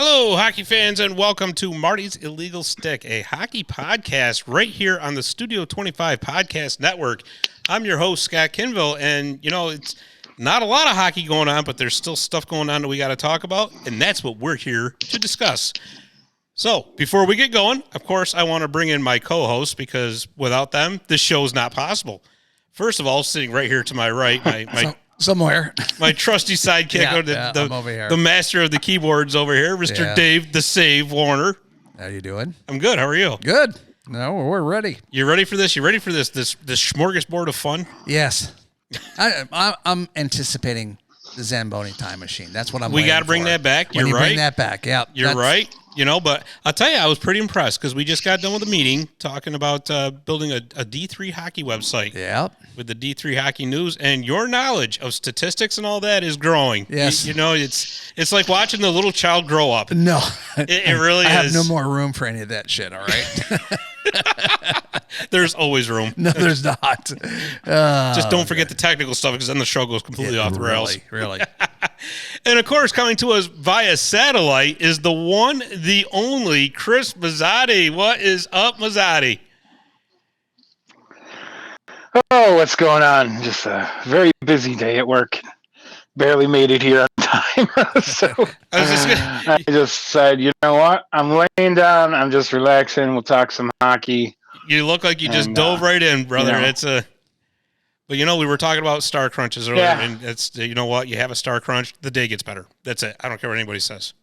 Hello, hockey fans, and welcome to Marty's Illegal Stick, a hockey podcast right here on the Studio 25 Podcast Network. I'm your host, Scott Kinville, and, it's not a lot of hockey going on, but there's still stuff going on that we got to talk about, and that's what we're here to discuss. So, before we get going, of course, I want to bring in my co-hosts, because without them, this show is not possible. First of all, sitting right here to my right, Somewhere. my trusty sidekick, I'm over here. the master of the keyboards over here, Mr. Dave the Save Warner. How you doing? I'm good. How are you? Good. No, we're ready. You ready for this? You ready for this smorgasbord of fun? Yes. I'm anticipating the Zamboni time machine. That's what We got to bring that back. You're right. Bring that back. Yeah. You're right. But I'll tell you, I was pretty impressed because we just got done with a meeting talking about building a D3 hockey website. Yeah. With the D3 Hockey News, and your knowledge of statistics and all that is growing. Yes. It's like watching the little child grow up. No. It really is. I have no more room for any of that shit, all right? There's always room. No, there's not. Just don't forget the technical stuff, because then the show goes completely off the rails. Really. And, of course, coming to us via satellite is the one, the only Chris Mazzotti. What is up, Mazzotti? Oh, what's going on? Just a very busy day at work. Barely made it here on time. So I just said, you know what? I'm laying down. I'm just relaxing. We'll talk some hockey. You look like you just dove right in, brother. But we were talking about star crunches earlier, and it's, you know what? You have a star crunch, the day gets better. That's it. I don't care what anybody says.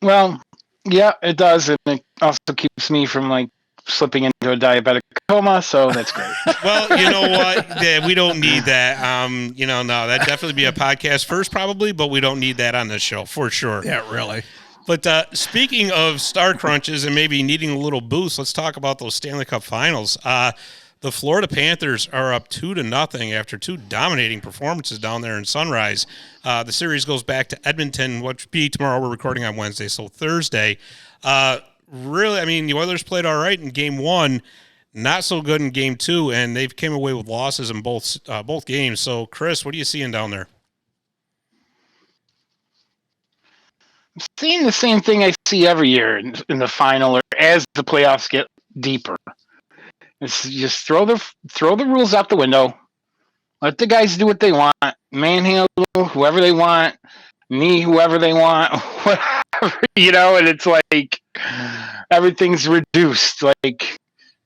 Well, yeah, it does, and it also keeps me from slipping into a diabetic coma, so that's great. Well, you know what? Yeah, we don't need that. No, that'd definitely be a podcast first, probably, but we don't need that on this show for sure. Yeah, really. But speaking of star crunches and maybe needing a little boost, let's talk about those Stanley Cup Finals. The Florida Panthers are up 2-0 after two dominating performances down there in Sunrise. The series goes back to Edmonton, which will be tomorrow. We're recording on Wednesday, so Thursday. Really, the Oilers played all right in Game 1, not so good in Game 2, and they've came away with losses in both games. So, Chris, what are you seeing down there? I'm seeing the same thing I see every year in the final, or as the playoffs get deeper. It's just throw the rules out the window. Let the guys do what they want. Manhandle whoever they want. Knee whoever they want. Whatever, and it's like everything's reduced. It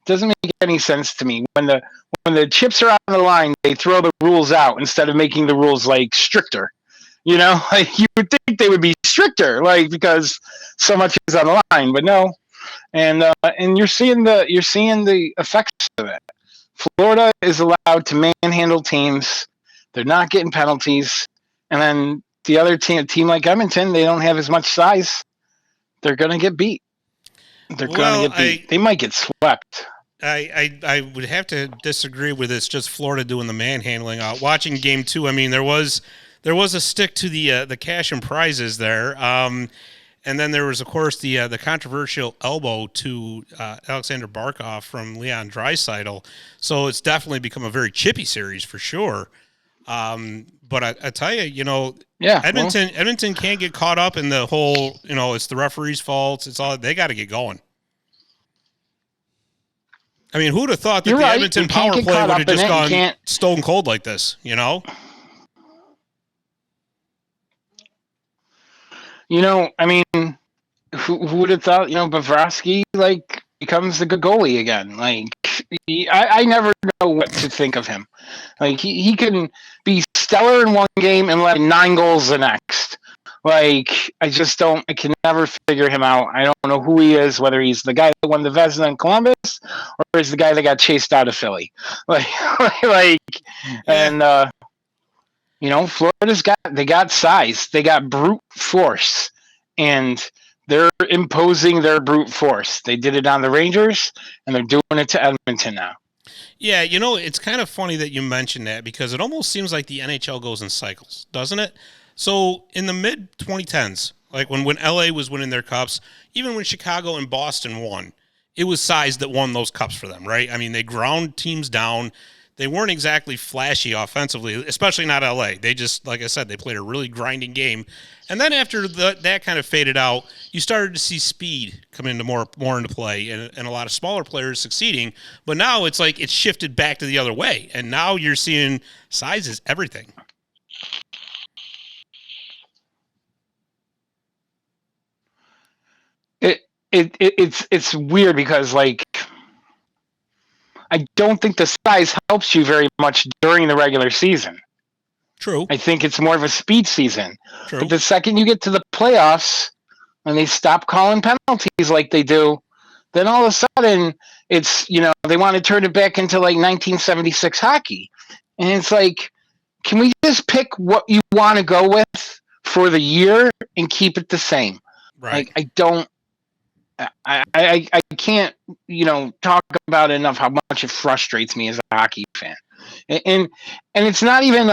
doesn't make any sense to me. When the chips are on the line, they throw the rules out instead of making the rules stricter. You would think they would be stricter, because so much is on the line, but no. And you're seeing the effects of it. Florida is allowed to manhandle teams. They're not getting penalties. And then the other team like Edmonton, they don't have as much size. They're going to get beat. They might get swept. I would have to disagree with this. Just Florida doing the manhandling. Watching Game 2, there was a stick to the cash and prizes there. And then there was, of course, the controversial elbow to Alexander Barkov from Leon Draisaitl. So it's definitely become a very chippy series for sure. But I tell you, Edmonton can't get caught up in the whole, it's the referee's fault. It's all, they got to get going. Who'd have thought that Edmonton power play would have just gone stone cold like this, Who would have thought, Bobrovsky, becomes the good goalie again. I never know what to think of him. He can be stellar in one game and let 9 goals the next. I can never figure him out. I don't know who he is, whether he's the guy that won the Vezina in Columbus or he's the guy that got chased out of Philly. Florida's got size. They got brute force. And they're imposing their brute force. They did it on the Rangers, and they're doing it to Edmonton now. Yeah, it's kind of funny that you mentioned that, because it almost seems like the NHL goes in cycles, doesn't it? So in the mid-2010s, when LA was winning their cups, even when Chicago and Boston won, it was size that won those cups for them, right? They ground teams down. they weren't exactly flashy offensively, especially not LA. They just, like I said, they played a really grinding game. And then after that kind of faded out, you started to see speed come into more into play and a lot of smaller players succeeding. But now it's like it's shifted back to the other way. And now you're seeing size is everything. It's weird because, like, I don't think the size helps you very much during the regular season. True. I think it's more of a speed season. True. But the second you get to the playoffs and they stop calling penalties like they do, then all of a sudden it's, they want to turn it back into like 1976 hockey. And it's like, can we just pick what you want to go with for the year and keep it the same? Right. Like, I can't, talk about it enough how much it frustrates me as a hockey fan. And it's not even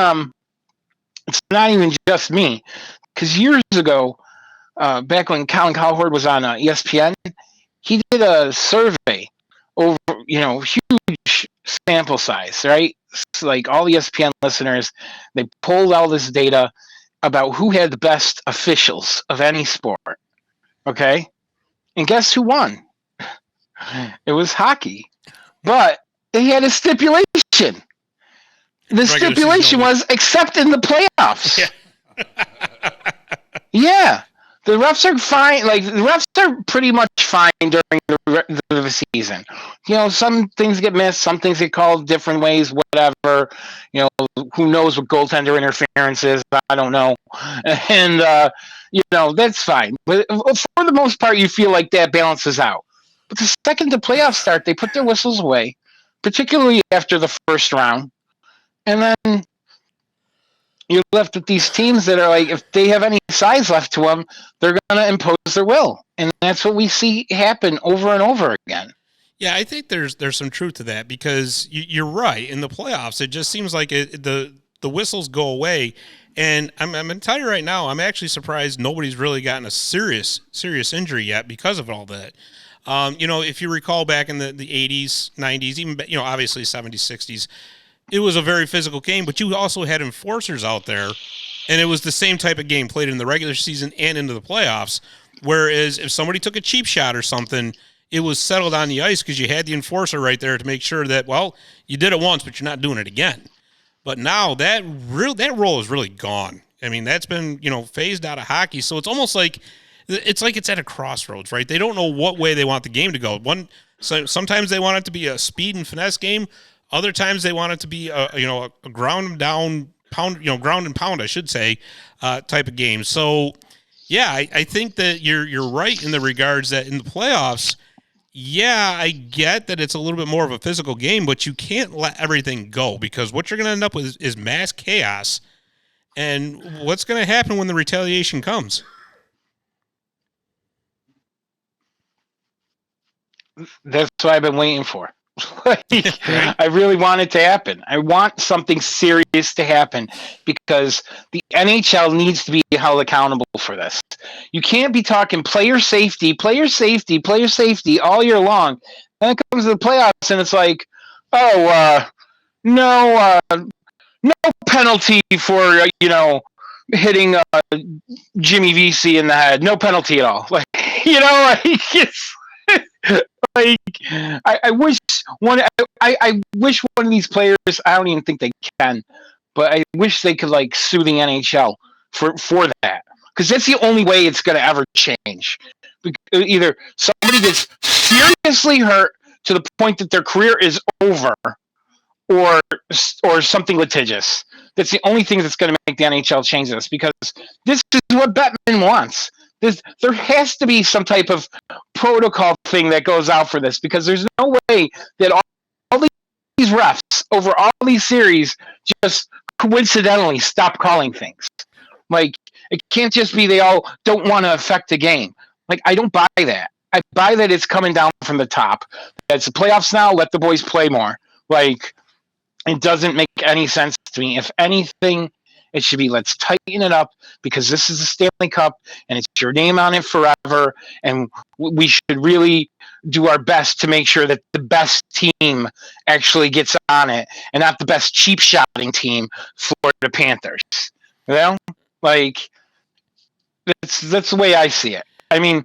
just me, because years ago, back when Colin Cowherd was on ESPN, he did a survey over, huge sample size, right? So, like, all the ESPN listeners, they pulled all this data about who had the best officials of any sport. Okay. And guess who won? It was hockey. But they had a stipulation. The stipulation was except in the playoffs. Yeah. Yeah. The refs are fine. Like, the refs are pretty much fine during the season. Some things get missed, some things get called different ways, whatever. Who knows what goaltender interference is? I don't know. And, that's fine. But for the most part, you feel like that balances out. But the second the playoffs start, they put their whistles away, particularly after the first round. And then you're left with these teams that are like, if they have any size left to them, they're going to impose their will. And that's what we see happen over and over again. Yeah, I think there's some truth to that, because you're right. In the playoffs, it just seems like the whistles go away. And I'm going to tell you right now, I'm actually surprised nobody's really gotten a serious injury yet because of all that. If you recall back in the 80s, 90s, even, obviously 70s, 60s, it was a very physical game, but you also had enforcers out there, and it was the same type of game played in the regular season and into the playoffs, whereas if somebody took a cheap shot or something, it was settled on the ice because you had the enforcer right there to make sure that, well, you did it once, but you're not doing it again. But now that role is really gone. I mean, that's been, phased out of hockey, so it's almost like it's at a crossroads, right? They don't know what way they want the game to go. Sometimes they want it to be a speed and finesse game. Other times they want it to be a ground down pound, ground and pound, I should say, type of game. So yeah, I think that you're right in the regards that in the playoffs, yeah, I get that it's a little bit more of a physical game, but you can't let everything go, because what you're going to end up with is mass chaos. And what's going to happen when the retaliation comes? That's what I've been waiting for. I really want it to happen. I want something serious to happen, because the NHL needs to be held accountable for this. You can't be talking player safety all year long. Then it comes to the playoffs and it's like, no penalty for, hitting Jimmy VC in the head. No penalty at all. Like, it's like, I wish I wish one of these players, I don't even think they can, but I wish they could like sue the NHL for that, because that's the only way it's going to ever change. Either somebody gets seriously hurt to the point that their career is over, or something litigious. That's the only thing that's going to make the NHL change this, because this is what Bettman wants. There has to be some type of protocol thing that goes out for this, because there's no way that all these refs over all these series just coincidentally stop calling things. Like, it can't just be they all don't want to affect the game. Like, I don't buy that. I buy that it's coming down from the top. It's the playoffs now, let the boys play more. Like, it doesn't make any sense to me. If anything, It should be, let's tighten it up because this is the Stanley Cup and it's your name on it forever. And we should really do our best to make sure that the best team actually gets on it and not the best cheap shotting team, Florida Panthers. You know, like that's the way I see it. I mean,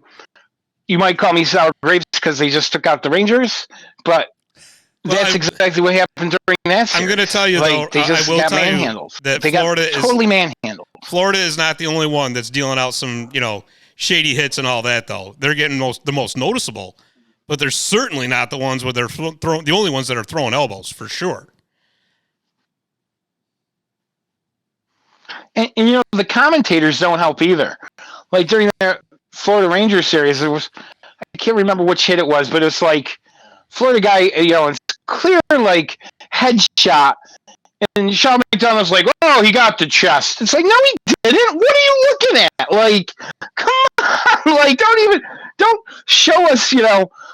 you might call me sour grapes because they just took out the Rangers, but that's exactly what happened during that series. I'm going to tell you, like, though, they just I will got tell manhandled. you that they Florida got totally manhandled. Florida is not the only one that's dealing out some, shady hits and all that, though. They're getting the most noticeable, but they're certainly not the ones where they're the only ones that are throwing elbows, for sure. And the commentators don't help either. Like during the Florida Rangers series, I can't remember which hit it was, but it's like Florida guy, it's clear like headshot, and Sean McDonough's like, oh, he got the chest. It's like, no, he didn't. What are you looking at? Like, come on, like don't show us,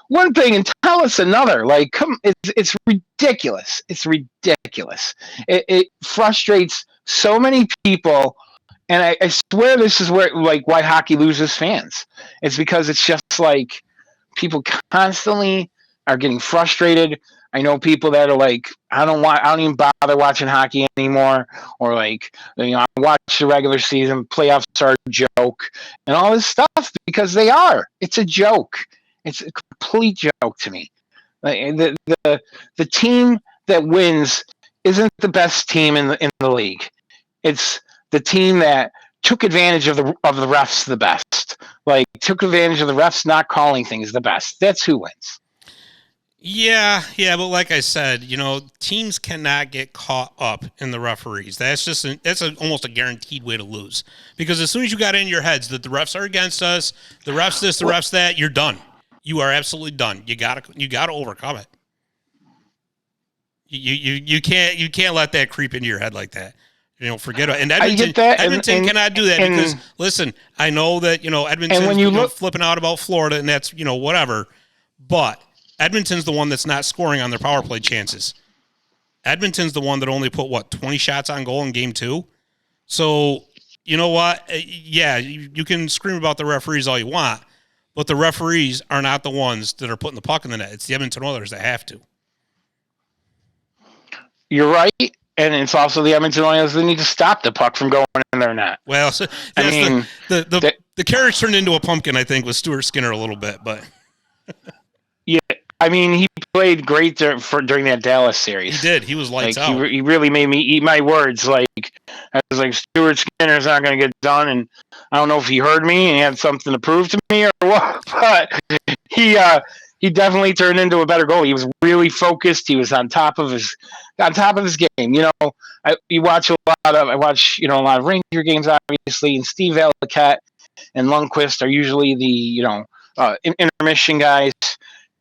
one thing and tell us another. Like, it's ridiculous. It's ridiculous. It frustrates so many people. And I swear this is why hockey loses fans. It's because it's just like people constantly are getting frustrated. I know people that are like, I don't even bother watching hockey anymore, or like, I watch the regular season, playoffs are a joke, and all this stuff because they are. It's a joke. It's a complete joke to me. Like, the team that wins isn't the best team in the league. It's the team that took advantage of the refs the best. Like, took advantage of the refs not calling things the best. That's who wins. Yeah, but like I said, teams cannot get caught up in the referees. That's almost a guaranteed way to lose. Because as soon as you got in your heads that the refs are against us, the refs this, the refs that, you're done. You are absolutely done. You gotta overcome it. You can't let that creep into your head like that. Forget it. And Edmonton cannot do that because, listen, I know that, Edmonton's flipping out about Florida and that's, whatever. But Edmonton's the one that's not scoring on their power play chances. Edmonton's the one that only put, 20 shots on goal in game 2? So, you know what? Yeah, you can scream about the referees all you want, but the referees are not the ones that are putting the puck in the net. It's the Edmonton Oilers that have to. You're right. And it's also the Edmonton Oilers that need to stop the puck from going in their net. Well, so the carriage turned into a pumpkin, I think, with Stuart Skinner a little bit, but yeah, I mean, he played great during that Dallas series. He did. He was lights out. He really made me eat my words. Like, I was like, Stuart Skinner's not going to get done, and I don't know if he heard me and he had something to prove to me or what, but he definitely turned into a better goalie. He was really focused. He was on top of his game. I watch a lot of Ranger games, obviously, and Steve Valiquette and Lundqvist are usually the intermission guys,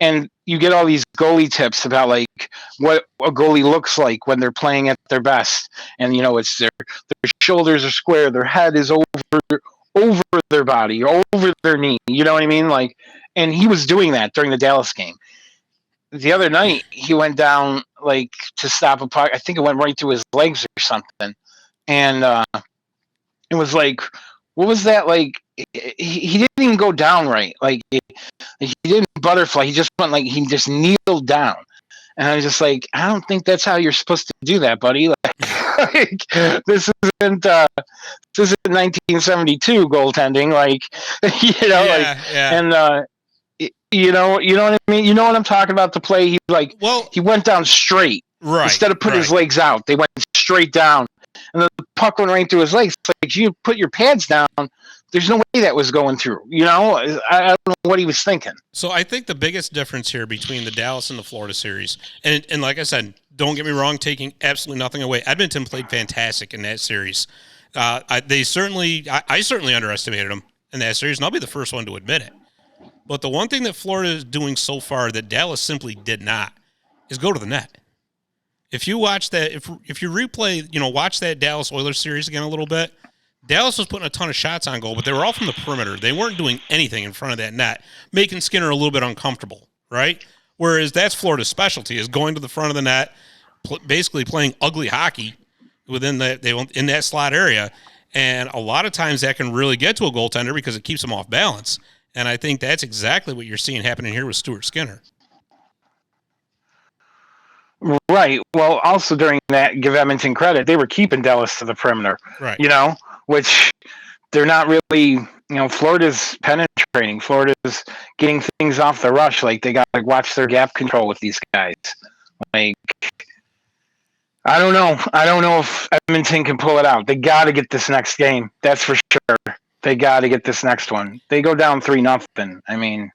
and you get all these goalie tips about like what a goalie looks like when they're playing at their best, and it's their shoulders are square, their head is over their body, over their knee. You know what I mean? Like, and he was doing that during the Dallas game. The other night, he went down like to stop a puck. I think it went right through his legs or something, and it was like, what was that like? He didn't even go down right. Like, he didn't butterfly. He just went he just kneeled down, and I was just like, I don't think that's how you're supposed to do that, buddy. Like this isn't 1972 goaltending. Like, and. You know what I mean? You know what I'm talking about? The play, he went down straight. Right. Instead of putting his legs out, they went straight down. And the puck went right through his legs. It's like, you put your pads down, there's no way that was going through. I don't know what he was thinking. So I think the biggest difference here between the Dallas and the Florida series, and like I said, don't get me wrong, taking absolutely nothing away. Edmonton played fantastic in that series. I certainly underestimated them in that series, and I'll be the first one to admit it. But the one thing that Florida is doing so far that Dallas simply did not is go to the net. If you watch that, if you replay, watch that Dallas Oilers series again a little bit, Dallas was putting a ton of shots on goal, but they were all from the perimeter. They weren't doing anything in front of that net, making Skinner a little bit uncomfortable, right? Whereas that's Florida's specialty, is going to the front of the net, basically playing ugly hockey within in that slot area. And a lot of times that can really get to a goaltender because it keeps them off balance. And I think that's exactly what you're seeing happening here with Stuart Skinner. Right. Well, also during that, give Edmonton credit, they were keeping Dallas to the perimeter. Right. Which they're not really. Florida's penetrating. Florida's getting things off the rush. Like, they got to watch their gap control with these guys. Like, I don't know. I don't know if Edmonton can pull it out. They got to get this next game. That's for sure. They got to get this next one. They go down 3-0. I mean,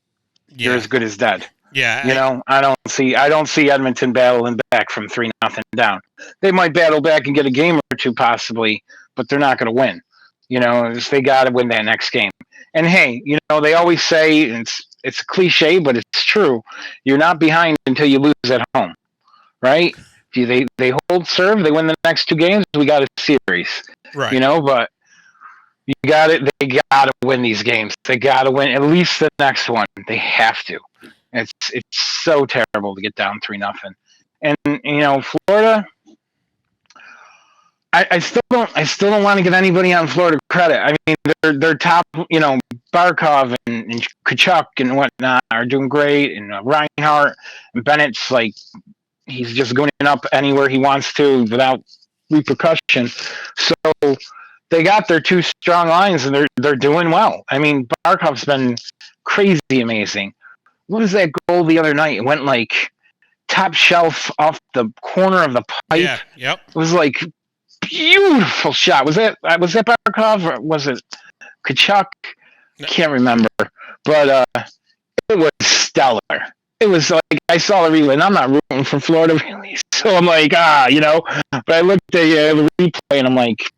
you're as good as dead. Yeah. I don't see Edmonton battling back from 3-0 down. They might battle back and get a game or two possibly, but they're not going to win. They got to win that next game. And hey, they always say it's a cliche, but it's true. You're not behind until you lose at home, right? They hold serve, they win the next two games, we got a series. Right. But they got to win these games. They got to win at least the next one. They have to. It's so terrible to get down 3-0. And Florida, I still don't want to give anybody on Florida credit. I mean, their top, Barkov and Kachuk and whatnot are doing great, and Reinhart and Bennett's like, he's just going up anywhere he wants to without repercussion. So they got their two strong lines, and they're doing well. I mean, Barkov's been crazy amazing. What was that goal the other night? It went like top shelf off the corner of the pipe. Yeah. Yep. It was like beautiful shot. Was that Barkov or was it Kachuk? No. Can't remember, but it was stellar. It was like, I saw the replay, and I'm not rooting for Florida really, so I'm like, but I looked at the replay and I'm like,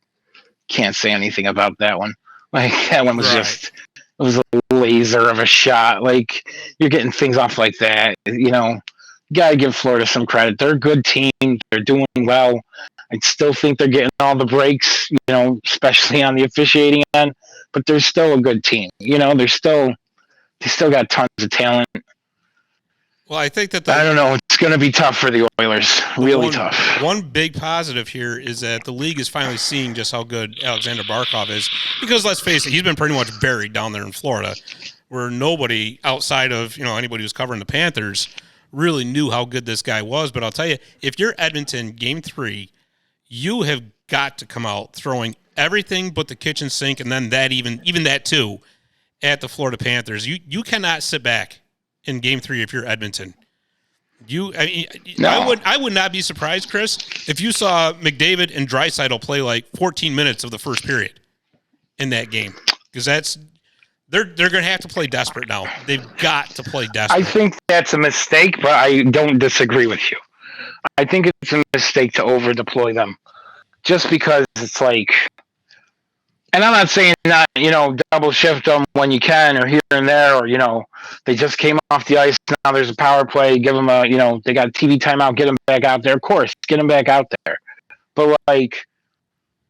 can't say anything about that one. Like, that one was it was a laser of a shot. Like, you're getting things off like that. You got to give Florida some credit. They're a good team. They're doing well. I still think they're getting all the breaks, especially on the officiating end, but they're still a good team. They still got tons of talent. Well, I think that I don't know. It's going to be tough for the Oilers. Really tough. One big positive here is that the league is finally seeing just how good Alexander Barkov is. Because let's face it, he's been pretty much buried down there in Florida, where nobody outside of anybody who's covering the Panthers really knew how good this guy was. But I'll tell you, if you're Edmonton, Game 3, you have got to come out throwing everything but the kitchen sink, and then that even that too, at the Florida Panthers. You cannot sit back in Game 3 if you're Edmonton. I would not be surprised, Chris, if you saw McDavid and Draisaitl play like 14 minutes of the first period in that game, because they're going to have to play desperate now. They've got to play desperate. I think that's a mistake, but I don't disagree with you. I think it's a mistake to over deploy them, just because it's like. And I'm not saying not, double shift them when you can, or here and there, or, they just came off the ice. Now there's a power play. Give them they got a TV timeout. Get them back out there. Of course, get them back out there. But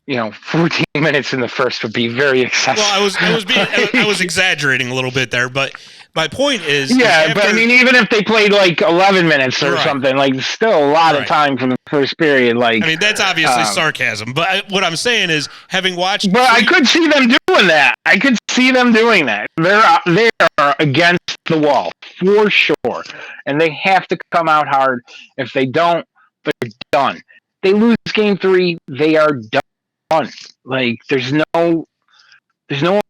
14 minutes in the first would be very excessive. Well, I was exaggerating a little bit there, but my point is. Yeah, but I mean, even if they played like 11 minutes or something, like still a lot of time from the first period. Like, I mean, that's obviously sarcasm, but what I'm saying is, having watched. But I could see them doing that. I could see them doing that. They are against the wall for sure, and they have to come out hard. If they don't, they're done. They lose Game 3, they are done. Like, there's no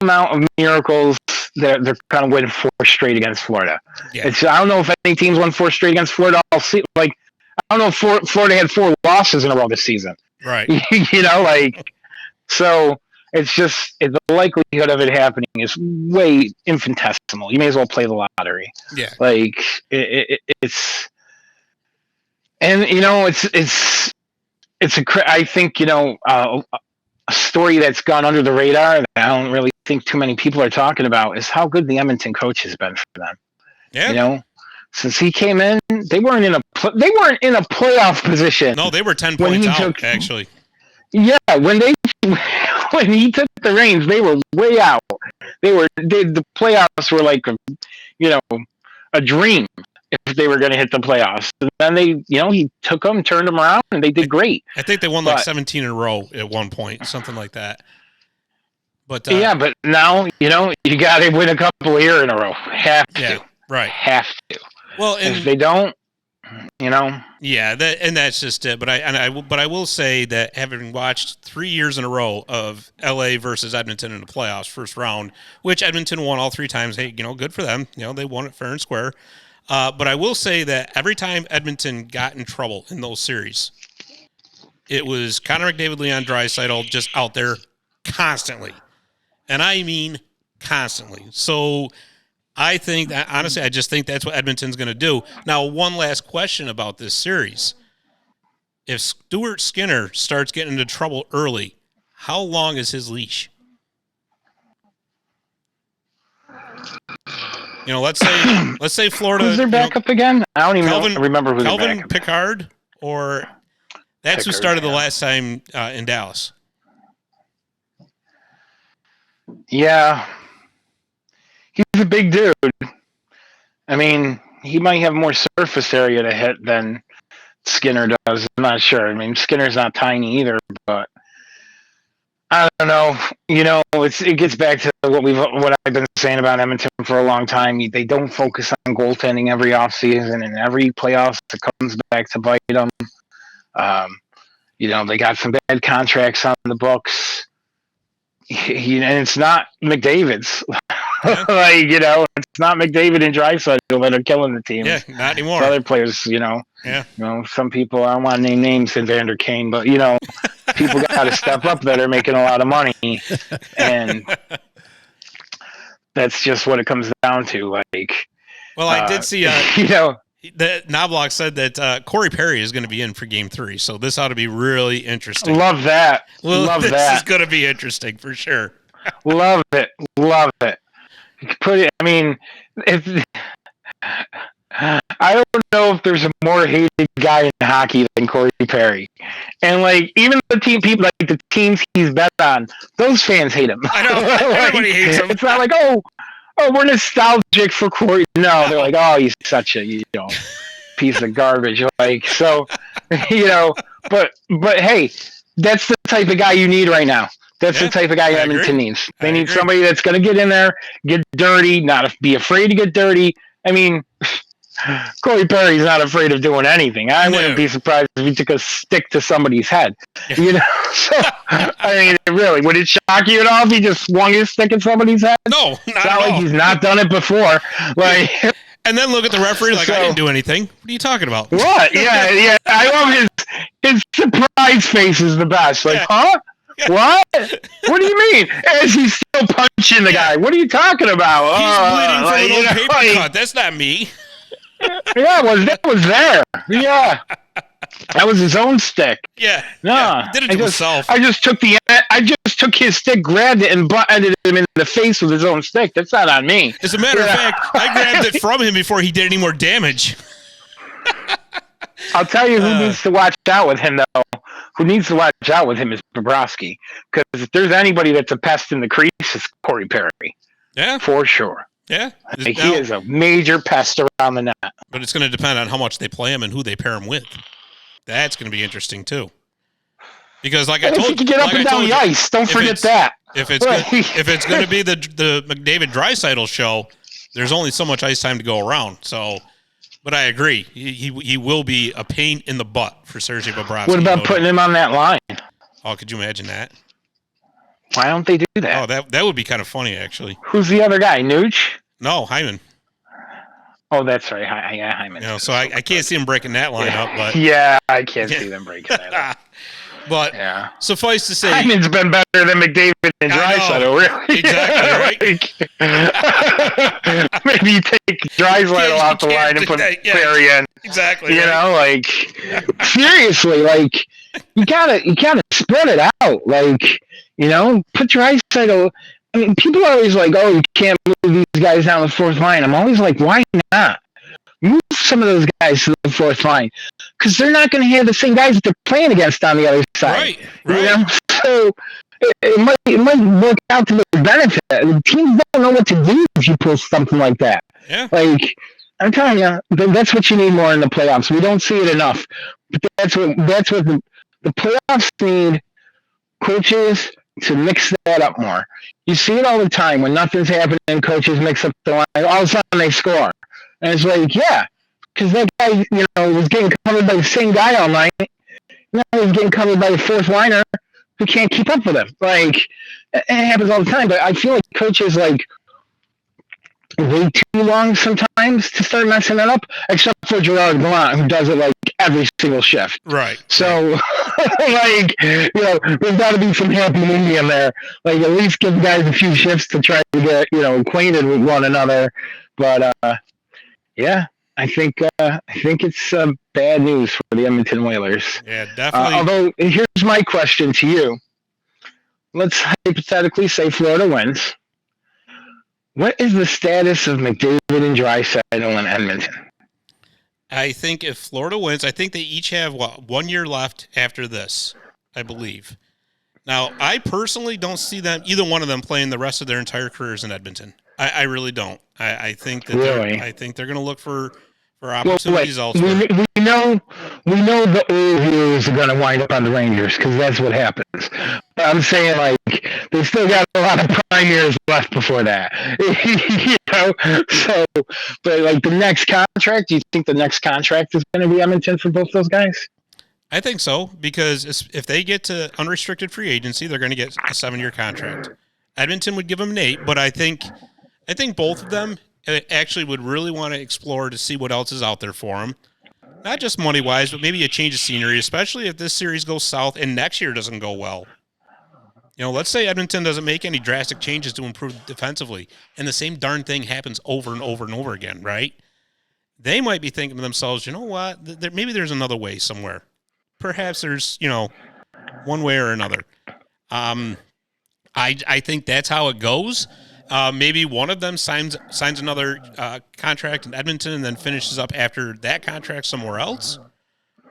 amount of miracles. They're kind of winning 4 straight against Florida. Yeah. I don't know if any teams won 4 straight against Florida. I don't know if Florida had 4 losses in a row this season. Right. So it's just the likelihood of it happening is way infinitesimal. You may as well play the lottery. Yeah. Like it's, and I think a story that's gone under the radar that I don't really think too many people are talking about is how good the Edmonton coach has been for them. Yeah. Since he came in, they weren't in a playoff position. No, they were 10 points out, actually. Yeah, when he took the reins, they were way out. The playoffs were like a dream. if they were going to hit the playoffs. And then he took them, turned them around, and they did great. I think they won like 17 in a row at one point, something like that. But but now, you got to win a couple here in a row. Have to. Right. Have to. Well, and if they don't, Yeah, that's just it. But I will say that having watched 3 years in a row of LA versus Edmonton in the playoffs, first round, which Edmonton won all 3 times. Hey, good for them. They won it fair and square. But I will say that every time Edmonton got in trouble in those series, it was Connor McDavid, Leon Draisaitl just out there constantly. And I mean constantly. So I think that, honestly, I just think that's what Edmonton's going to do. Now, one last question about this series. If Stuart Skinner starts getting into trouble early, how long is his leash? Let's say Florida. Who's their backup again? I don't even remember who their Calvin backup. Pickard, or that's who started the last time in Dallas. Yeah. He's a big dude. I mean, he might have more surface area to hit than Skinner does. I'm not sure. I mean, Skinner's not tiny either, but I don't know. It gets back to what I've been saying about Edmonton for a long time. They don't focus on goaltending every offseason, and every playoffs it comes back to bite them. They got some bad contracts on the books. And it's not McDavid's. It's not McDavid and Draisaitl that are killing the team. Yeah, not anymore. It's other players, Yeah. Some people, I don't want to name names in Vander Kane, but people got to step up that are making a lot of money, and that's just what it comes down to. Well, I did see, that Knobloch said that Corey Perry is going to be in for Game 3, so this ought to be really interesting. Love that. This is going to be interesting for sure. Love it. I don't know if there's a more hated guy in hockey than Corey Perry. And even the the teams he's bet on, those fans hate him. I know. Everybody hates him. It's not like, oh, we're nostalgic for Corey. No, they're like, oh, he's such a piece of garbage. But hey, that's the type of guy you need right now. That's the type of guy Edmonton needs. They need somebody that's going to get in there, get dirty, not be afraid to get dirty. I mean, Corey Perry's not afraid of doing anything. I wouldn't be surprised if he took a stick to somebody's head. So, I mean, really, would it shock you at all if he just swung his stick at somebody's head? No, not it's not like all. He's not done it before. And then look at the referee I didn't do anything. What are you talking about? What? Yeah. I love his surprise face is the best. Huh? What? What do you mean? As he's still punching the guy. What are you talking about? He's bleeding from an old paper cut. That's not me. Yeah, that was there. Yeah. That was his own stick. Yeah. No. Yeah, he did it to himself. I just took his stick, grabbed it, and ended him in the face with his own stick. That's not on me. As a matter of fact, I grabbed it from him before he did any more damage. I'll tell you who needs to watch out with him, though. Who needs to watch out with him is Bobrovsky. Because if there's anybody that's a pest in the crease, it's Corey Perry. Yeah. For sure. Yeah. He is a major pest around the net. But it's going to depend on how much they play him and who they pair him with. That's going to be interesting, too. Because, like I told you, if he can get up and down the ice, don't forget that. If it's going to be the McDavid Draisaitl show, there's only so much ice time to go around. So, but I agree, he will be a pain in the butt for Sergei Bobrovsky. What about putting him on that line? Oh, could you imagine that? Why don't they do that? Oh, that would be kind of funny, actually. Who's the other guy? Nooch? No, Hyman. Oh, that's right. Hyman. So I can't see him breaking that line up. But yeah, I can't see them breaking that up. But suffice to say, Hyman's been better than McDavid and Draisaitl, really. Exactly, right? Maybe you take Draisaitl off the line and put Perry in. Exactly. Seriously, you gotta spread it out. Put Draisaitl. I mean, people are always like, oh, you can't move these guys down the fourth line. I'm always like, why not? Move some of those guys to the fourth line. Because they're not going to have the same guys that they're playing against on the other side. Right. So it might work out to their benefit. The teams don't know what to do if you pull something like that. Yeah. I'm telling you, that's what you need more in the playoffs. We don't see it enough. But that's what the playoffs need coaches to mix that up more. You see it all the time when nothing's happening, coaches mix up the line. All of a sudden they score. And it's like, yeah, because that guy, was getting covered by the same guy all night. Now he's getting covered by the fourth liner who can't keep up with him. Like, it happens all the time. But I feel like coaches, wait too long sometimes to start messing it up, except for Gerard Gallant, who does it like every single shift. Right. So, there's got to be some happy medium there. Like, at least give guys a few shifts to try to get, acquainted with one another. But, yeah, I think it's bad news for the Edmonton Whalers. Yeah, definitely. Although, here's my question to you. Let's hypothetically say Florida wins. What is the status of McDavid and Draisaitl in Edmonton? I think if Florida wins, I think they each have 1 year left after this, I believe. Now, I personally don't see them, either one of them, playing the rest of their entire careers in Edmonton. I really don't. I think that they're going to look for opportunities elsewhere. We know the Oilers are going to wind up on the Rangers because that's what happens. But I'm saying, they still got a lot of prime years left before that. So, but the next contract, do you think the next contract is going to be Edmonton for both those guys? I think so, because if they get to unrestricted free agency, they're going to get a 7-year contract. Edmonton would give them an 8, but I think both of them actually would really want to explore to see what else is out there for them. Not just money-wise, but maybe a change of scenery, especially if this series goes south and next year doesn't go well. Let's say Edmonton doesn't make any drastic changes to improve defensively, and the same darn thing happens over and over and over again, right? They might be thinking to themselves, you know what, maybe there's another way somewhere. Perhaps there's, one way or another. I think that's how it goes. Maybe one of them signs another contract in Edmonton and then finishes up after that contract somewhere else.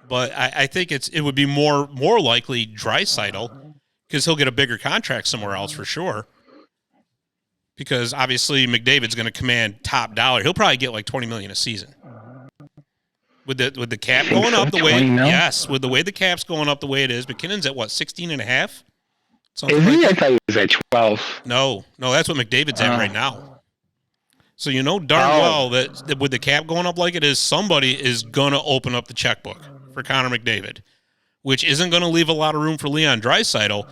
But I think it would be more likely Draisaitl, because he'll get a bigger contract somewhere else for sure. Because obviously McDavid's going to command top dollar. He'll probably get like $20 million a season. With the cap going up the way, yes, with the way the cap's going up the way it is, McKinnon's at what, 16.5? Is he? I thought he was at 12. No, that's what McDavid's at right now. So darn well that with the cap going up like it is, somebody is going to open up the checkbook for Connor McDavid, which isn't going to leave a lot of room for Leon Draisaitl,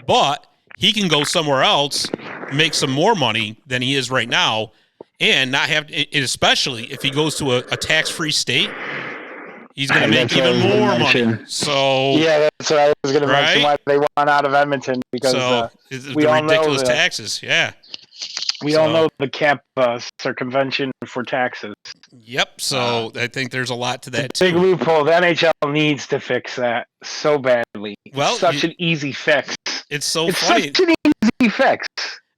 but he can go somewhere else, make some more money than he is right now, and not have, especially if he goes to a tax-free state, he's going to make even more money. So yeah, that's what I was going to mention, why they want out of Edmonton, because we all ridiculous know taxes. Yeah, we all know the cap circumvention for taxes. Yep. So I think there's a lot to that too. Big loophole. The NHL needs to fix that so badly. Well, it's such an easy fix. It's funny. Such an easy fix.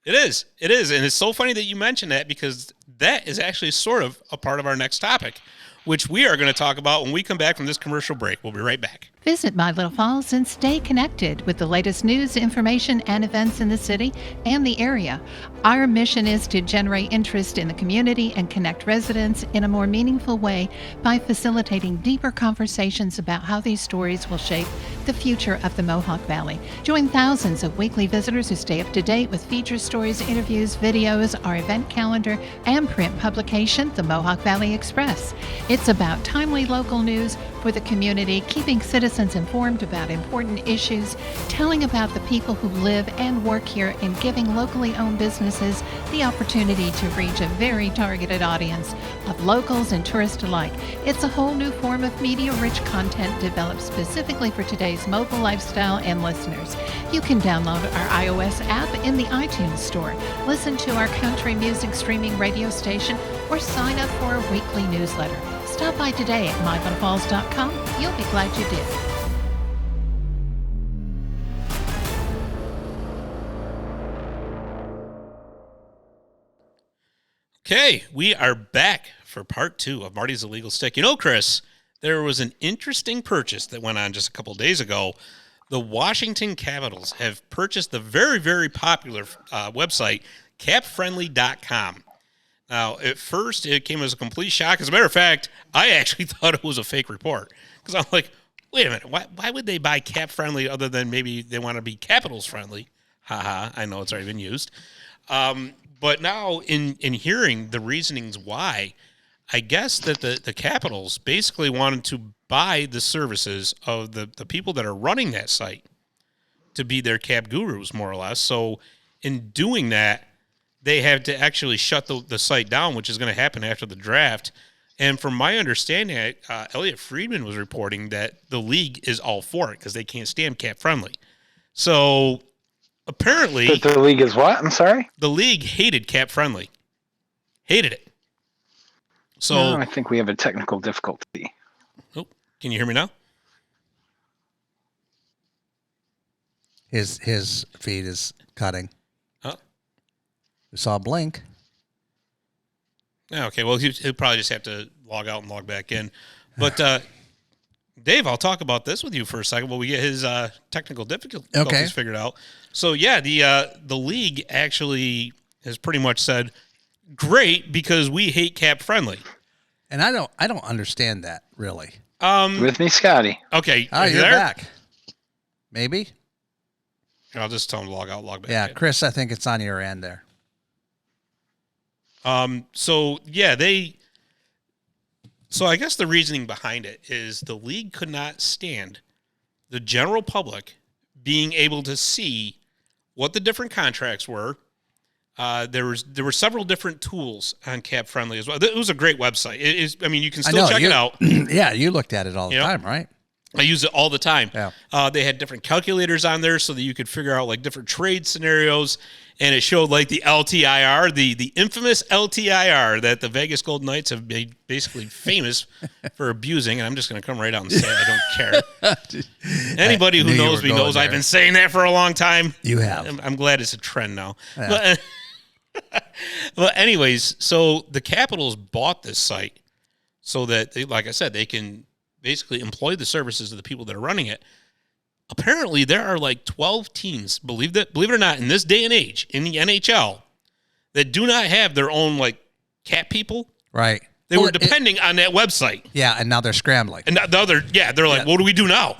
It is, and it's so funny that you mentioned that, because that is actually sort of a part of our next topic, which we are going to talk about when we come back from this commercial break. We'll be right back. Visit My Little Falls and stay connected with the latest news, information, and events in the city and the area. Our mission is to generate interest in the community and connect residents in a more meaningful way by facilitating deeper conversations about how these stories will shape the future of the Mohawk Valley. Join thousands of weekly visitors who stay up to date with feature stories, interviews, videos, our event calendar, and print publication, the Mohawk Valley Express. It's about timely local news for the community, keeping citizens informed about important issues, telling about the people who live and work here, and giving locally owned businesses the opportunity to reach a very targeted audience of locals and tourists alike. It's a whole new form of media-rich content developed specifically for today's mobile lifestyle and listeners. You can download our iOS app in the iTunes Store, listen to our country music streaming radio station, or sign up for a weekly newsletter. Stop by today at mylittlefalls.com. You'll be glad you did. Okay, we are back for part 2 of Marty's Illegal Stick. Chris, there was an interesting purchase that went on just a couple of days ago. The Washington Capitals have purchased the very, very popular website, capfriendly.com. Now, at first, it came as a complete shock. As a matter of fact, I actually thought it was a fake report because I'm like, wait a minute, why would they buy cap friendly other than maybe they want to be Capitals friendly? Haha, I know it's already been used. But now in hearing the reasonings why, I guess that the Capitals basically wanted to buy the services of the people that are running that site to be their cap gurus, more or less. So in doing that, they had to actually shut the site down, which is going to happen after the draft. And from my understanding, Elliot Friedman was reporting that the league is all for it because they can't stand cap friendly. So apparently, But the league is what? I'm sorry. the league hated cap friendly, hated it. So No, I think we have a technical difficulty. oh, can you hear me now? His feed is cutting. Oh. We saw a blink. Yeah, okay, well, he'll probably just have to log out and log back in. But, Dave, I'll talk about this with you for a second while we get his technical difficulties figured out. So, yeah, the league actually has pretty much said, great, because we hate cap friendly. And I don't understand that, really. With me, Scotty. Okay, Oh, are you you're there? back. Maybe? I'll just tell him to log out, log back Yeah, in. Chris, I think it's on your end there. So yeah, so I guess the reasoning behind it is the league could not stand the general public being able to see what the different contracts were. There were several different tools on Cap Friendly as well. It was a great website. It is, I mean, you can still check it out. Yeah, you looked at it all the Yep. time, right? I use it all the time. Yeah. They had different calculators on there so that you could figure out like different trade scenarios, and it showed like the LTIR, the infamous LTIR that the Vegas Golden Knights have made basically famous for abusing. And I'm just going to come right out and say I don't care. Anybody who knew you knows were me going knows I've there. been saying that for a long time. You have. I'm glad it's a trend now. Yeah. But anyways, so the Capitals bought this site so that they, like I said, they can basically employ the services of the people that are running it. Apparently, there are like 12 teams, believe it or not, in this day and age in the NHL that do not have their own like cap people. Right. They were depending on that website. Yeah, and now they're scrambling. And the other, they're like, what do we do now?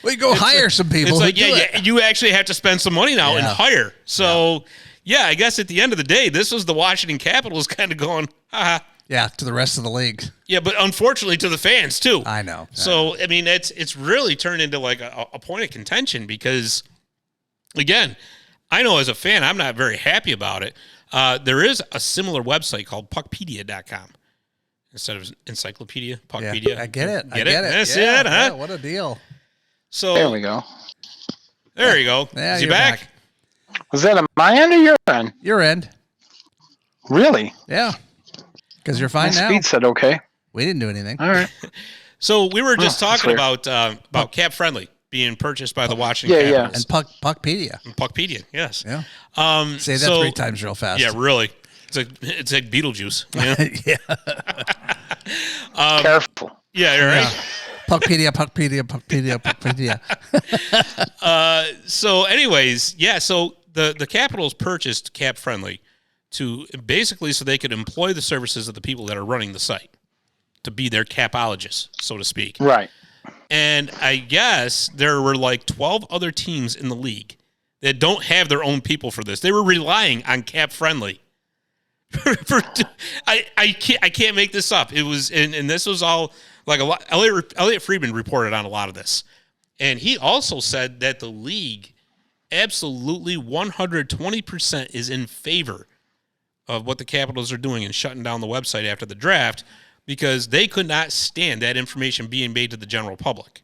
We go hire some people. It's like, who do it. you actually have to spend some money now and Yeah. hire. So, I guess at the end of the day, this was the Washington Capitals kind of going, haha. Yeah, to the rest of the league. Yeah, but unfortunately to the fans too. I know. So, I mean, it's really turned into like a point of contention because, again, I know as a fan, I'm not very happy about it. There is a similar website called puckpedia.com instead of encyclopedia, Puckpedia. Yeah, I get it. Get I get it? it. That's Yeah, it, huh? yeah, what a deal. So There we go. There you go. Yeah, Is he you're back? Was that on my end or your end? Your end. Really? Yeah. Because you're fine My now. speed said okay. We didn't do anything. All right. So we were just that's talking weird. about Cap Friendly being purchased by the Washington Yeah, yeah. Capitals. And Puckpedia. And Puckpedia, yes. Yeah. Say Say that 3 times real fast. Yeah, really. It's like Beetlejuice. You know? Yeah. Careful. Yeah, you're right. Puckpedia. So anyways, so the Capitals purchased Cap Friendly to basically so they could employ the services of the people that are running the site to be their capologists, so to speak. Right. And I guess there were like 12 other teams in the league that don't have their own people for this. They were relying on Cap Friendly. I can't make this up. It was and this was all like a lot. Elliot Friedman reported on a lot of this, and he also said that the league absolutely 120% is in favor of what the Capitals are doing and shutting down the website after the draft because they could not stand that information being made to the general public.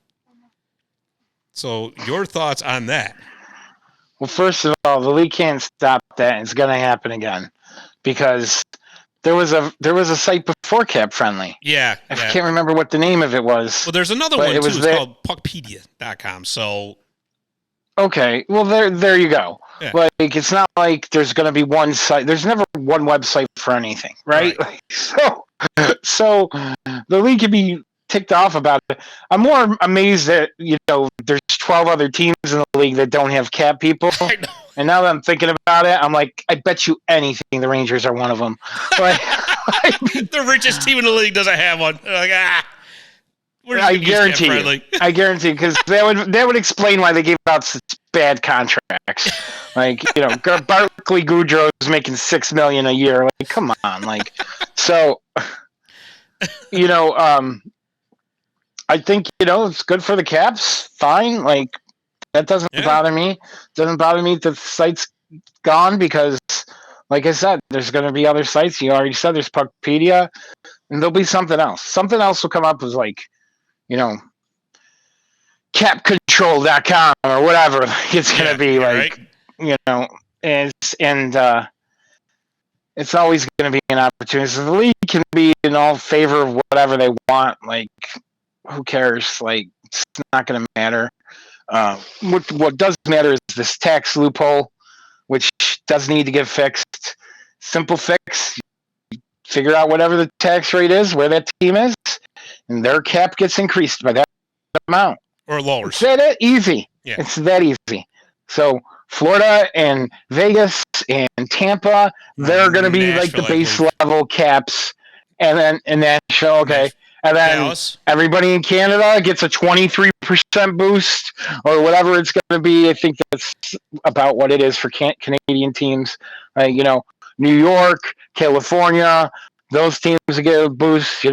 So your thoughts on that? Well, first of all, the league can't stop that. It's going to happen again because there was a site before Cap Friendly. Yeah. I can't remember what the name of it was. Well, there's another But one, it too. was It's there- called puckpedia.com. So, Okay, well there you go. Yeah. Like it's not like there's going to be one site. There's never one website for anything, right? Right. So the league can be ticked off about it. I'm more amazed that there's 12 other teams in the league that don't have cap people. I know. And now that I'm thinking about it, I'm like, I bet you anything the Rangers are one of them. Like, the richest team in the league doesn't have one. They're like, we're just I gonna use guarantee cap you. friendly. I guarantee because that would explain why they gave out such bad contracts. Like, Barkley Goodrow is making $6 million a year. Like, come on, like, so, I think it's good for the Caps. Fine, like that doesn't bother me. Doesn't bother me that the site's gone because, like I said, there's going to be other sites. You already said there's Puckpedia, and there'll be something else. Something else will come up as like, capcontrol.com or whatever it's going to be like, right. and it's always going to be an opportunity. So the league can be in all favor of whatever they want. Like, who cares? Like, it's not going to matter. What does matter is this tax loophole, which does need to get fixed. Simple fix. Figure out whatever the tax rate is, where that team is, and their cap gets increased by that amount. Or lowers. It's that easy. Yeah. It's that easy. So Florida and Vegas and Tampa, they're going to be Nashville, like the base level caps. And then in Nashville, okay. And then Dallas. Everybody in Canada gets a 23% boost or whatever it's going to be. I think that's about what it is for Canadian teams. New York, California, those teams get a boost,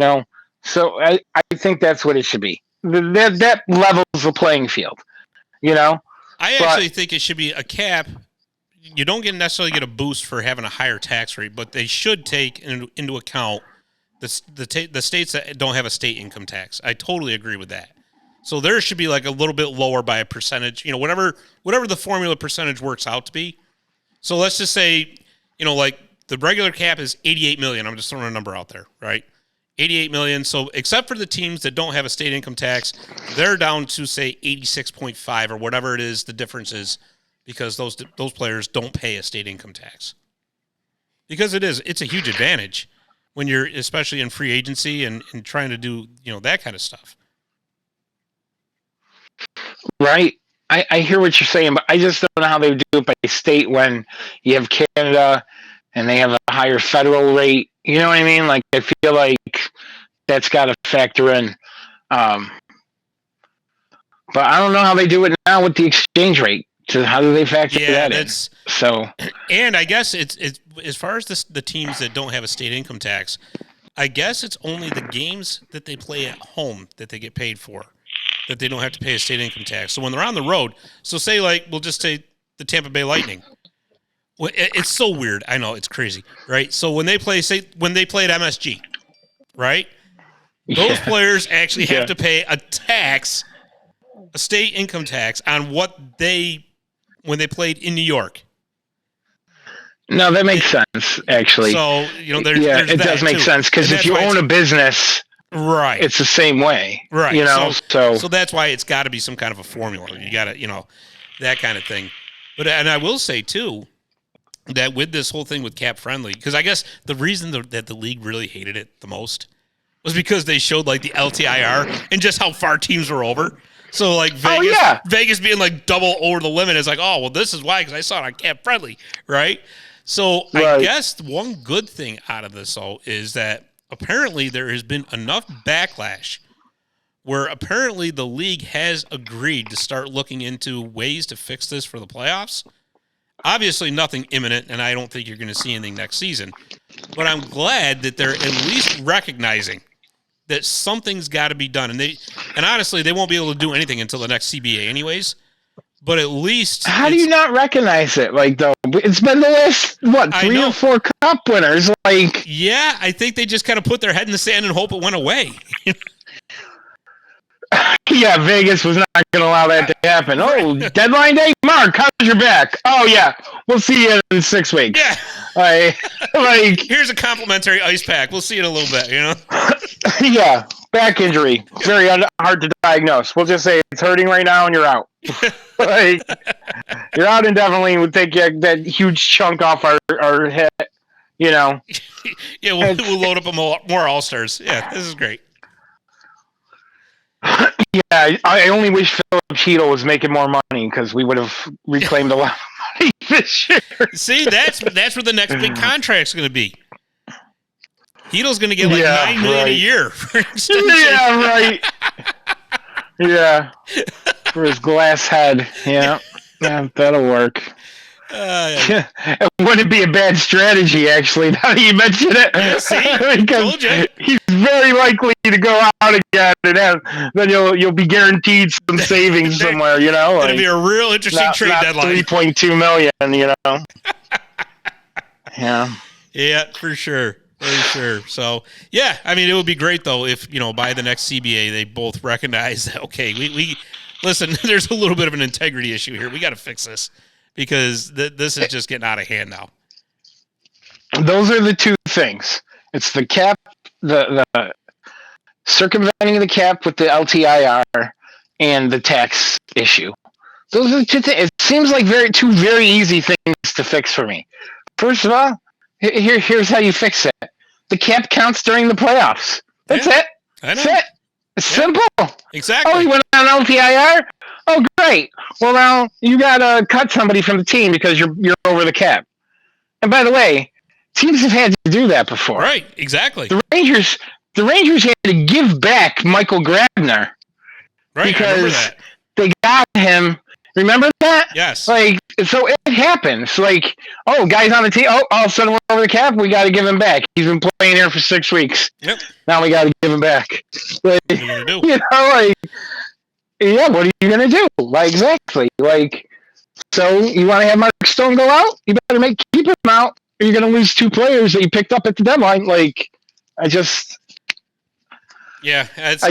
So I think that's what it should be. That levels the playing field, I actually think it should be a cap. You don't necessarily get a boost for having a higher tax rate, but they should take into account the states that don't have a state income tax. I totally agree with that. So there should be like a little bit lower by a percentage, whatever the formula percentage works out to be. So let's just say, like the regular cap is 88 million. I'm just throwing a number out there, right? 88 million. So except for the teams that don't have a state income tax, they're down to say 86.5 or whatever it is. The difference is because those players don't pay a state income tax. Because it's a huge advantage when you're especially in free agency and trying to do, that kind of stuff. Right. I hear what you're saying, but I just don't know how they do it by state when you have Canada and they have a higher federal rate. You know what I mean? Like, I feel like that's got to factor in. But I don't know how they do it now with the exchange rate. So how do they factor that in? So, and I guess it's as far as the teams that don't have a state income tax, I guess it's only the games that they play at home that they get paid for, that they don't have to pay a state income tax. So when they're on the road, so say like we'll just say the Tampa Bay Lightning. Well, it's so weird. I know it's crazy, right? So when they play at MSG, right? Those players actually have to pay a state income tax on when they played in New York. No, that makes sense, actually. So, there's it does make sense because if you own a business, right, it's the same way, right? So that's why it's got to be some kind of a formula. You got to, that kind of thing. But and I will say too that with this whole thing with cap friendly, because I guess the reason that the league really hated it the most was because they showed like the LTIR and just how far teams were over. So like Vegas being like double over the limit is like, oh well, this is why, because I saw it on cap friendly, right? So I guess one good thing out of this though is that apparently there has been enough backlash where apparently the league has agreed to start looking into ways to fix this for the playoffs. Obviously nothing imminent, and I don't think you're going to see anything next season. But I'm glad that they're at least recognizing that something's got to be done. And honestly, they won't be able to do anything until the next CBA anyways. But at least... How do you not recognize it? Like, though, it's been the last, 3 or 4 cup winners? Like... Yeah, I think they just kind of put their head in the sand and hope it went away. Yeah, Vegas was not going to allow that to happen. Oh, deadline day? Mark, how's your back? Oh, yeah, we'll see you in 6 weeks. Yeah. Like, here's a complimentary ice pack. We'll see you in a little bit, Yeah, back injury. Very hard to diagnose. We'll just say it's hurting right now and you're out. Like, you're out indefinitely. We'll take that huge chunk off our head, Yeah, we'll load up more All-Stars. Yeah, this is great. Yeah, I only wish Philip Cheadle was making more money because we would have reclaimed a lot money this year. See, that's where the next big contract's going to be. Heedle's going to get like $9 million a year for extension. Yeah, right. Yeah, for his glass head. Yeah, that'll work. It wouldn't be a bad strategy, actually, now that you mention it. See? Because Told you. he's very likely to go out again, and then you'll be guaranteed some savings somewhere, you know? It'll be a real interesting trade deadline. $3.2 million, you know? Yeah. Yeah, for sure. For sure. So, yeah, I mean, it would be great, though, if, by the next CBA, they both recognize that, okay, we listen, there's a little bit of an integrity issue here. We got to fix this because this is just getting out of hand now. Those are the two things. It's the cap, the circumventing the cap with the LTIR and the tax issue. Those are the two things. It seems like two very easy things to fix for me. First of all, here's how you fix it. The cap counts during the playoffs. That's it. I know. That's it. It's simple. Exactly. Oh, you went on LTIR? Oh, great. Well, now you got to cut somebody from the team because you're over the cap. And by the way, teams have had to do that before. Right, exactly. The Rangers had to give back Michael Grabner. Right, because they got him. Remember that? Yes. So it happens. Guys on the team. Oh, all of a sudden we're over the cap. We got to give him back. He's been playing here for 6 weeks. Yep. Now we got to give him back. What are you gonna do? Yeah. What are you gonna do? Exactly. So you want to have Mark Stone go out? You better keep him out, or you're gonna lose 2 players that you picked up at the deadline. I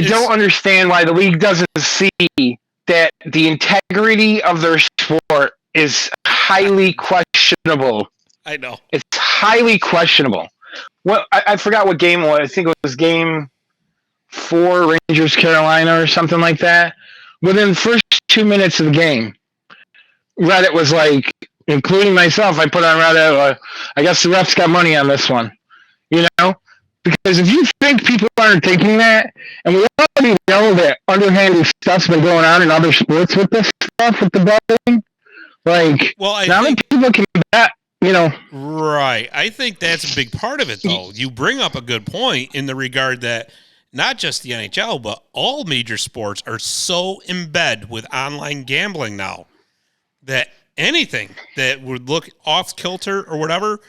don't understand why the league doesn't see that the integrity of their sport is highly questionable. I know. It's highly questionable. Well, I forgot what game it was. I think it was game 4, Rangers Carolina or something like that. Within the first 2 minutes of the game, Reddit was including myself, I put on Reddit, I guess the refs got money on this one. Because if you think people aren't thinking that, and we already know that underhanded stuff's been going on in other sports with this stuff, with the betting, now that people can bet, Right. I think that's a big part of it, though. You bring up a good point in the regard that not just the NHL, but all major sports are so embedded with online gambling now that anything that would look off kilter or whatever,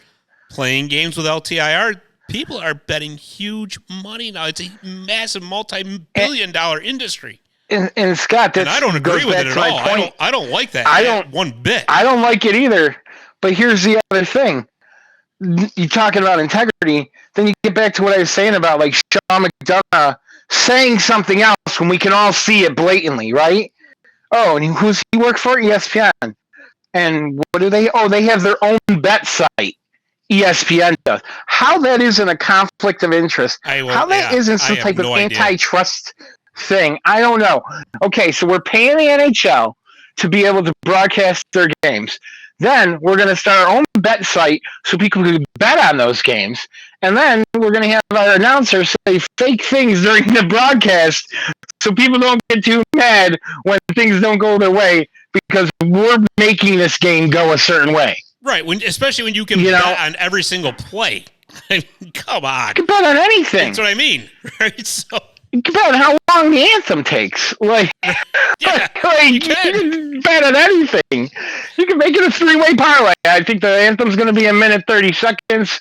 playing games with LTIR, people are betting huge money now. It's a massive multi-billion-dollar industry. And Scott, I don't agree with it at all. I don't like that one bit. I don't like it either. But here's the other thing. You're talking about integrity, then you get back to what I was saying about Sean McDonough saying something else when we can all see it blatantly, right? Oh, and who's he work for? ESPN. And what do they? Oh, they have their own bet site. ESPN does. How that isn't a conflict of interest? How that isn't some type of antitrust thing? I don't know. Okay, so we're paying the NHL to be able to broadcast their games. Then we're going to start our own bet site so people can bet on those games. And then we're going to have our announcers say fake things during the broadcast so people don't get too mad when things don't go their way because we're making this game go a certain way. Right, especially when you can bet on every single play. Come on. You can bet on anything. That's what I mean. Right? So you can bet on how long the anthem takes. You can bet on anything. You can make it a 3-way parlay. I think the anthem's going to be a minute 30 seconds.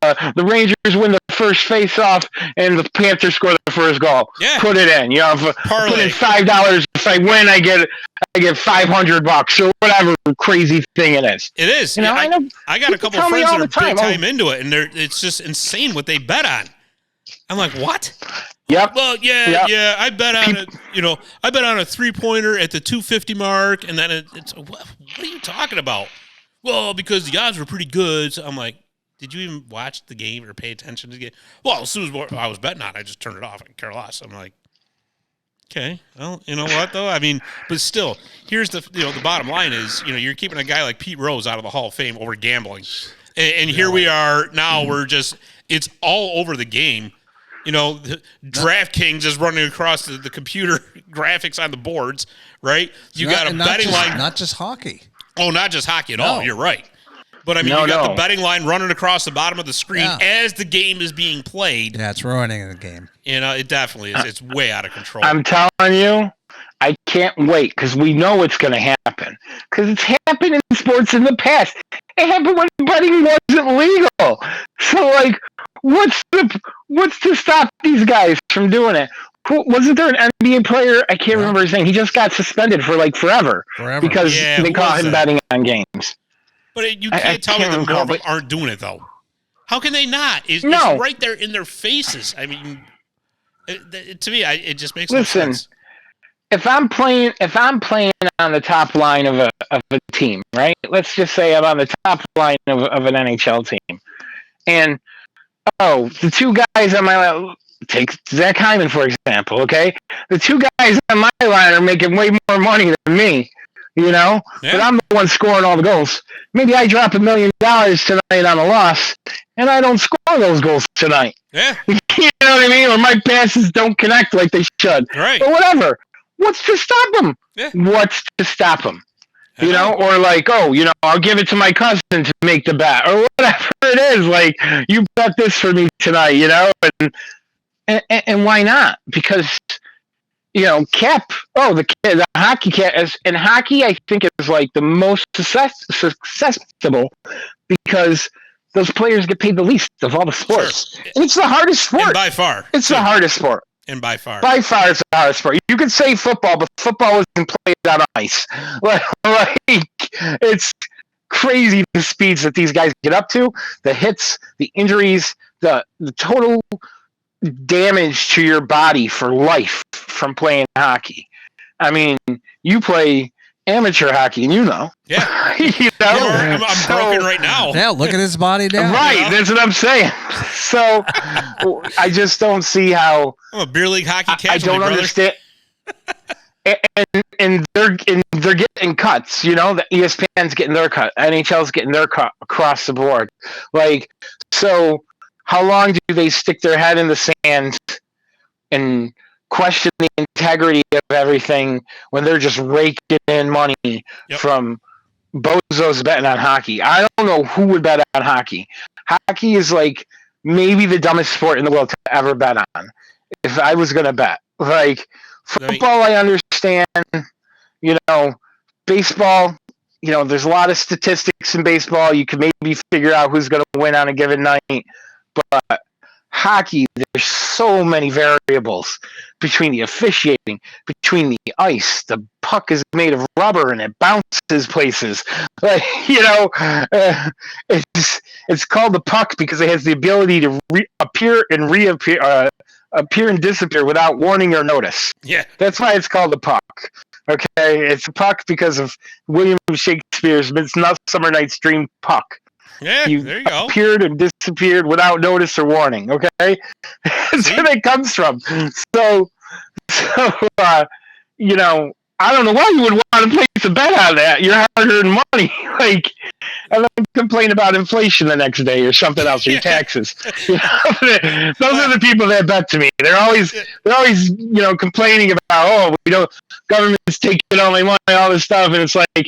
The Rangers win the first face-off, and the Panthers score the first goal. Yeah. Put it in. Put in $5. If I win, I get $500 or whatever crazy thing it is. It is. I got a couple of friends that are big time into it, and it's just insane what they bet on. I'm like, what? Yep. Well, yeah. I bet on I bet on a 3-pointer at the 250 mark, and then it's what are you talking about? Well, because the odds were pretty good. So I'm like, did you even watch the game or pay attention to the game? Well, as soon as I was betting on it, I just turned it off. I could care less. I'm like, okay, well, you know what though? I mean, but still, here's the bottom line is you're keeping a guy like Pete Rose out of the Hall of Fame over gambling, and here we are now. We're just it's all over the game. DraftKings is running across the computer graphics on the boards, right? You got a betting line. Not just hockey. Oh, not just hockey at all. No. You're right. But, I mean, you got the betting line running across the bottom of the screen as the game is being played. Yeah, it's ruining the game. It definitely is. It's way out of control. I'm telling you, I can't wait because we know it's going to happen. Because it's happened in sports in the past. It happened when betting wasn't legal. So, like, what's to stop these guys from doing it? Wasn't there an NBA player? I can't remember his name. He just got suspended for like forever. Because they caught him betting on games. But you can't tell me that more of them aren't doing it, though. How can they not? It's right there in their faces. I mean, to me, it just makes no sense. If I'm playing on the top line of a team, right? Let's just say I'm on the top line of an NHL team, and the two guys on my line, take Zach Hyman for example, okay? The two guys on my line are making way more money than me, but I'm the one scoring all the goals. Maybe I drop $1 million tonight on a loss, and I don't score those goals tonight. Yeah, you know what I mean? Or my passes don't connect like they should, right? Or whatever. What's to stop them? Yeah. What's to stop them? Or like, I'll give it to my cousin to make the bet, or whatever it is. Like, you bet this for me tonight, and why not? Because, the hockey cap, and hockey, I think, is like the most susceptible because those players get paid the least of all the sports. Sure. And it's the hardest sport. And by far. It's the hardest sport. And by far. By far, it's the hardest sport. You could say football, but football isn't played on ice. Like it's crazy the speeds that these guys get up to, the hits, the injuries, the total damage to your body for life from playing hockey. I mean, you play amateur hockey, and Yeah. I'm broken right now. Yeah, look at his body now. Right, that's what I'm saying. So I just don't see how. I'm a beer league hockey casualty, I don't understand. And they're getting cuts. The ESPN's getting their cut. NHL's getting their cut across the board. Like, so how long do they stick their head in the sand and question the integrity of everything when they're just raking in money from bozos betting on hockey? I don't know who would bet on hockey. Hockey is like maybe the dumbest sport in the world to ever bet on. If I was going to bet, like football, I understand, baseball, there's a lot of statistics in baseball. You can maybe figure out who's going to win on a given night, but hockey, there's so many variables between the officiating, between the ice. The puck is made of rubber and it bounces places. Like, it's called the puck because it has the ability to appear and reappear, appear and disappear without warning or notice. Yeah, that's why it's called the puck. Okay, it's a puck because of William Shakespeare's Midsummer Night's Dream puck. Yeah, there you go. Appeared and disappeared without notice or warning. Okay, that's where it comes from. So, I don't know why you would want to place a bet on that. Your hard-earned money, like, and then complain about inflation the next day or something else, or your taxes. Those are the people that bet to me. They're always complaining about, government's taking all my money, all this stuff, and it's like, I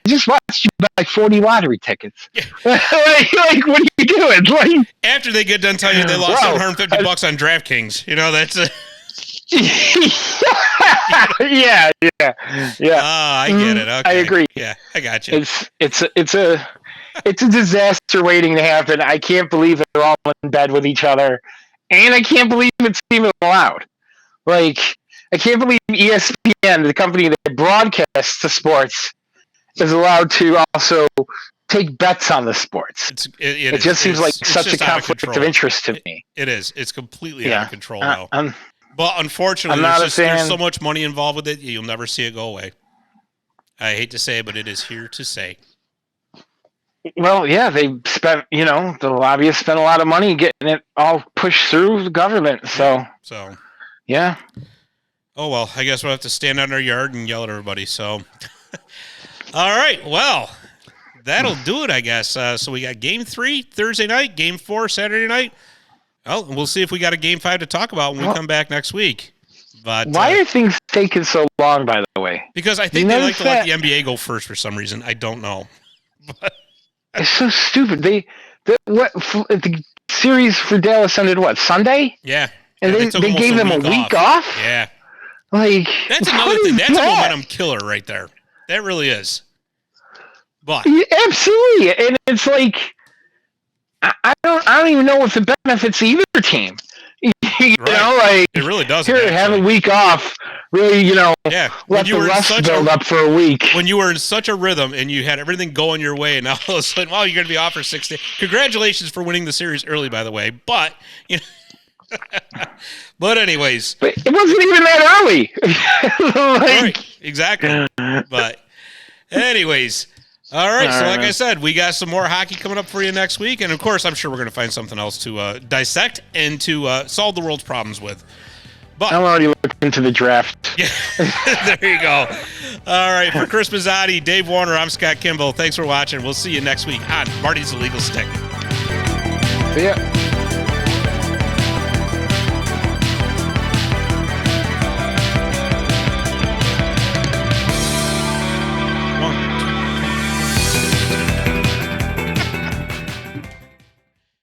just watched you buy 40 lottery tickets. like, what are you doing? Like, after they get done telling you they lost $750 on DraftKings, that's yeah. I get it. Okay. I agree. Yeah, I got you. It's a disaster waiting to happen. I can't believe they're all in bed with each other, and I can't believe it's even allowed. Like, I can't believe ESPN, the company that broadcasts the sports, is allowed to also take bets on the sports. It just seems like such a conflict of interest to me. It is. It's completely out of control now. But unfortunately, there's so much money involved with it, you'll never see it go away. I hate to say it, but it is here to stay. Well, yeah, they spent, the lobbyists spent a lot of money getting it all pushed through the government. So yeah. Oh, well, I guess we'll have to stand out in our yard and yell at everybody. So, all right, well, that'll do it, I guess. So we got Game 3 Thursday night, Game 4 Saturday night. Well, we'll see if we got a Game 5 to talk about when we come back next week. But why are things taking so long, by the way? Because I think they like to let the NBA go first for some reason. I don't know. It's so stupid. The series for Dallas ended what, Sunday? Yeah. And they gave them a week off? Yeah. Like, that's another thing. That's a momentum killer right there. That really is. But yeah, absolutely. And it's like, I don't even know if it benefits either team. You know, like, it really doesn't. Here, have a week off. Really, let the rust build up for a week. When you were in such a rhythm and you had everything going your way, and now all of a sudden, well, you're going to be off for 6 days. Congratulations for winning the series early, by the way. But but anyways, but it wasn't even that early. Right, exactly. But anyways. All right, so like I said, we got some more hockey coming up for you next week, and of course, I'm sure we're going to find something else to dissect and to solve the world's problems with. But I'm already looking into the draft. Yeah, there you go. All right, for Chris Mazzotti, Dave Warner, I'm Scott Kimball. Thanks for watching. We'll see you next week on Marty's Illegal Stick. See ya.